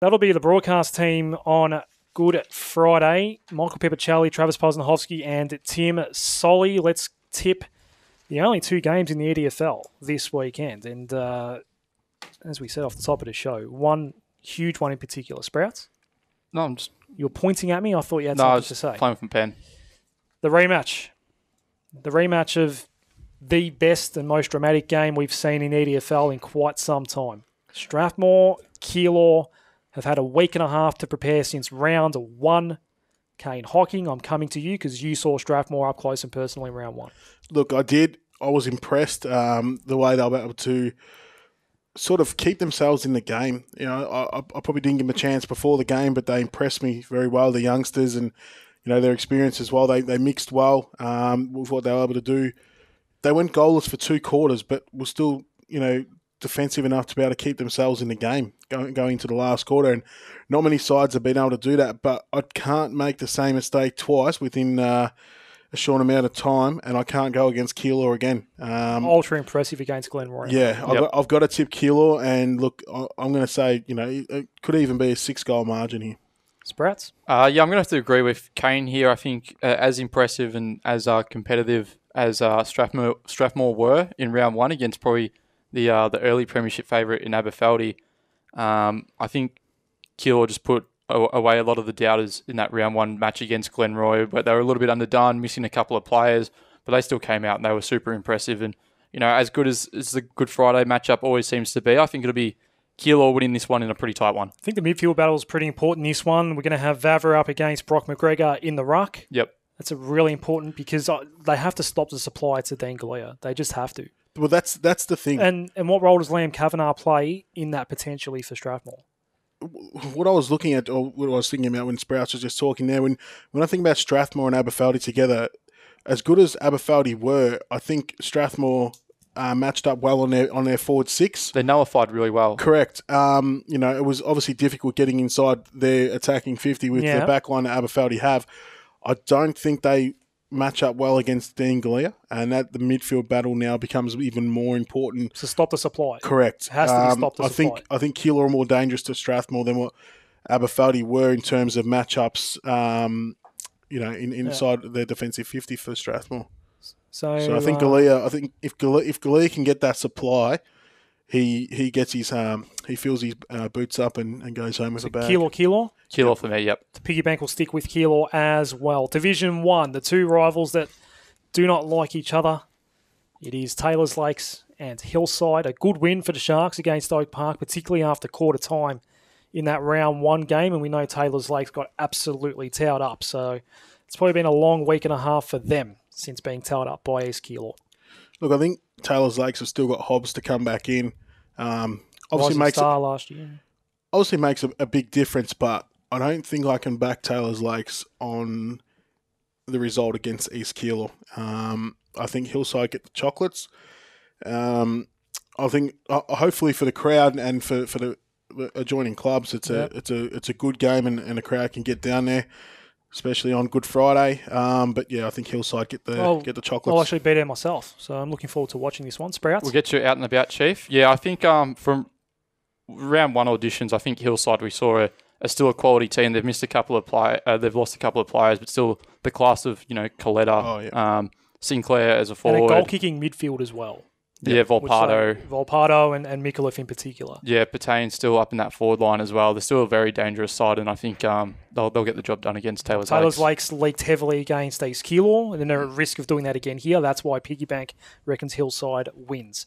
That'll be the broadcast team on Good Friday. Michael Peppercelli, Travis Posnahowski, and Tim Solly. Let's tip the only two games in the EDFL this weekend. And as we said off the top of the show, one huge one in particular. Sprouts? No, I'm just... You were pointing at me? I thought you had No, I something was to say. playing from pen. The rematch. The rematch of the best and most dramatic game we've seen in EDFL in quite some time. Strathmore, Keilor have had a week and a half to prepare since round one. Kane Hocking, I'm coming to you because you saw Strathmore up close and personal in round one. Look, I did. I was impressed the way they were able to sort of keep themselves in the game. You know, I probably didn't give them a chance before the game, but they impressed me very well, the youngsters, and their experience as well. They mixed well with what they were able to do. They went goalless for 2 quarters, but were still, defensive enough to be able to keep themselves in the game going into the last quarter. And not many sides have been able to do that, but I can't make the same mistake twice within a short amount of time, and I can't go against Keilor again. Ultra impressive against Glenroy. Yeah, I've got to tip Keilor, and look, I'm going to say, it could even be a 6-goal margin here. Sprouts? I'm going to have to agree with Kane here. I think as impressive and as competitive as Strathmore were in round one against probably the early premiership favourite in Aberfeldy, I think Keilor just put away a lot of the doubters in that round one match against Glenroy, but they were a little bit underdone, missing a couple of players, but they still came out and they were super impressive. And, as good as the Good Friday matchup always seems to be, I think it'll be Keilor winning this one in a pretty tight one. I think the midfield battle is pretty important this one. We're going to have Vavra up against Brock McGregor in the ruck. Yep. That's a really important because they have to stop the supply to Dean Galea. They just have to. Well, that's the thing. And what role does Liam Kavanagh play in that potentially for Strathmore? What I was looking at, or what I was thinking about when Sprouts was just talking there, when I think about Strathmore and Aberfeldy together, as good as Aberfeldy were, I think Strathmore matched up well on their forward 6. They nullified really well. Correct. It was obviously difficult getting inside their attacking 50 with the back line that Aberfeldy have. I don't think they match up well against Dean Galea, and that the midfield battle now becomes even more important. To stop the supply. Correct. It has to be stop the supply. I think Keilor are more dangerous to Strathmore than what Aberfeldy were in terms of matchups, inside their defensive 50 for Strathmore. So I think Galea. I think if Galea can get that supply, he gets his he fills his boots up and goes home with a bag. Keilor For me, yep. The piggy bank will stick with Keilor as well. Division 1, the two rivals that do not like each other. It is Taylors Lakes and Hillside. A good win for the Sharks against Oak Park, particularly after quarter time in that round 1 game, and we know Taylors Lakes got absolutely towed up. So it's probably been a long week and a half for them since being towed up by East Keilor. Look, I think Taylors Lakes have still got Hobbs to come back in. Last year. Obviously makes a big difference, but I don't think I can back Taylors Lakes on the result against East Keilor. I think Hillside get the chocolates. I think hopefully for the crowd and for the adjoining clubs, it's a good game and the crowd can get down there, especially on Good Friday. But yeah, I think Hillside get the chocolates. I'll actually be there myself, so I'm looking forward to watching this one. Sprouts? We'll get you out and about, Chief. Yeah, I think from round 1 auditions, I think Hillside we saw are still a quality team. They've missed a couple of they've lost a couple of players, but still the class of Coletta, Sinclair as a forward, and a goal-kicking midfield as well. Yeah, Volpardo and Mikulev in particular. Yeah, Patane's still up in that forward line as well. They're still a very dangerous side, and I think they'll get the job done against Taylors Lakes. Taylors Lakes leaked heavily against East Keilor, and then they're at risk of doing that again here. That's why Piggybank reckons Hillside wins.